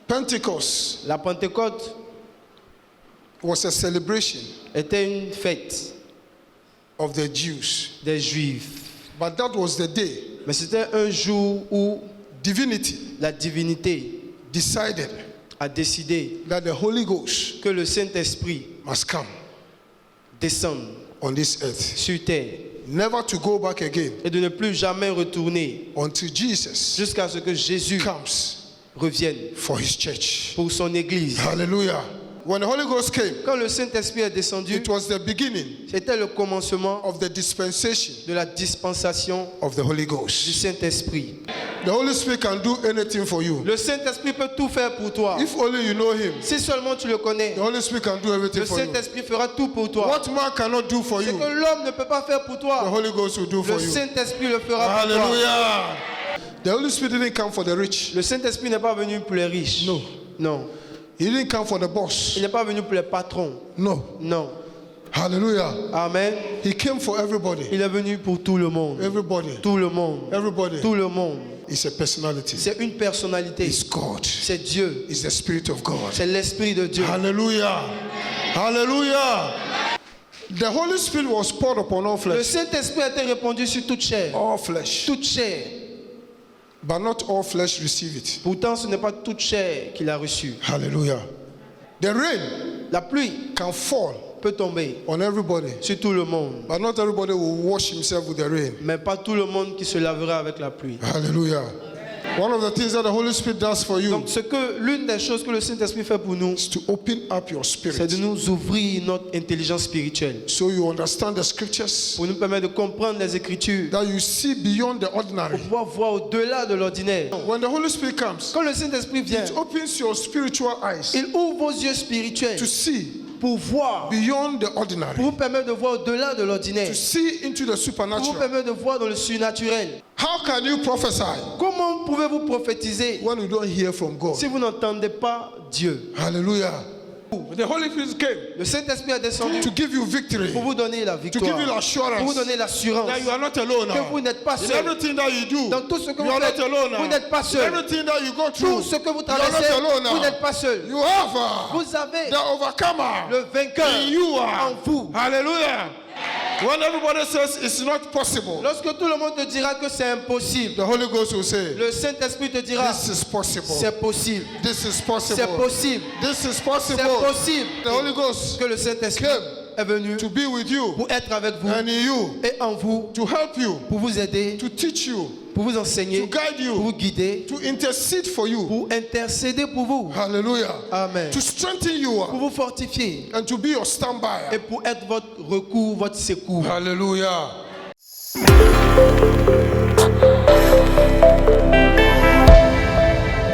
Pentecost, La Pentecôte was a celebration était une fête of the Jews. des Juifs. But that was the day Mais c'était un jour où divinity la divinité decided a décidé that the Holy Ghost que le Saint-Esprit must come descende on this earth, sur terre never to go back again et de ne plus jamais retourner until Jesus jusqu'à ce que Jésus comes revienne for his church. pour son église. Hallelujah. When the Holy Ghost came, Quand le Saint-Esprit est descendu, it was the beginning c'était le commencement of the dispensation de la dispensation of the Holy du Ghost. Saint-Esprit. The Holy Spirit can do anything for you. Le Saint-Esprit peut tout faire pour toi. If only you know him, Si seulement tu le connais, the Holy Spirit can do everything le for you. Saint-Esprit fera tout pour toi. What man cannot do for Ce you, que l'homme ne peut pas faire pour the toi, Holy Ghost will do le for you. Saint-Esprit le fera pour toi. Hallelujah. The Holy Spirit didn't come for the rich. Le Saint-Esprit n'est pas venu pour les riches. No. Non. He didn't come for the boss. Il n'est pas venu pour les patrons. No. Non. Hallelujah. Amen. He came for everybody. Il est venu pour tout le monde. Everybody. Tout le monde. Everybody. Tout le monde. It's a personality. C'est une personnalité. It's God. C'est Dieu. It's the Spirit of God. C'est l'Esprit de Dieu. Hallelujah. Hallelujah. The Holy Spirit was poured upon all Le flesh. Saint-Esprit a été répandu sur toute chair. All flesh. Toute chair. But not all flesh receive it. Pourtant, ce n'est pas toute chair qu'il a reçu. Hallelujah. The rain La pluie can fall peut tomber on everybody. sur tout le monde. But not everybody will wash himself with the rain. Mais pas tout le monde qui se lavera avec la pluie. Hallelujah. One of the things that the Holy Spirit does for you Donc, l'une des choses que le Saint-Esprit fait pour nous, is to open up your c'est de spirit nous ouvrir notre intelligence spirituelle. so you understand the scriptures, Pour nous permettre de comprendre les Écritures. that you see beyond the ordinary. Pour pouvoir voir au-delà de l'ordinaire. When the Holy Spirit comes, Quand le Saint-Esprit vient, it opens your spiritual eyes il ouvre vos yeux spirituels to see pour voir, beyond the pour ordinary, vous permettre de voir au-delà de l'ordinaire, to see into the pour vous supernatural. permettre de voir dans le surnaturel. How can you prophesy Comment pouvez-vous prophétiser when you don't hear from God? si vous n'entendez pas Dieu? Hallelujah. The Holy Spirit came Le Saint-Esprit est descendu to give you victory, pour vous donner la to victoire, give you pour vous assurance donner l'assurance that you are not alone que now. vous n'êtes pas In seul. everything that you do, Dans tout ce que you vous are faites, not alone vous now. n'êtes pas In seul. everything that you go through, Tout ce que vous you are not traversez, alone vous now. n'êtes pas seul. You have Vous avez the overcomer le vainqueur in you en vous. Hallelujah. When everybody says it's not possible, Lorsque tout le monde te dira que c'est impossible, the Holy Ghost will say, le Saint-Esprit te dira this is possible. c'est possible. This is C'est possible. possible. This is C'est possible. possible. The Holy Ghost Que le Saint-Esprit came est venu to be with you pour être avec vous and in you, et en vous, to help you, pour vous aider, to teach you, pour vous enseigner, to guide pour you, vous guider, to intercede for you. pour intercéder pour vous. Hallelujah. Amen. To strengthen you Pour vous fortifier and to be your standby. et pour être votre recours, votre secours. Hallelujah.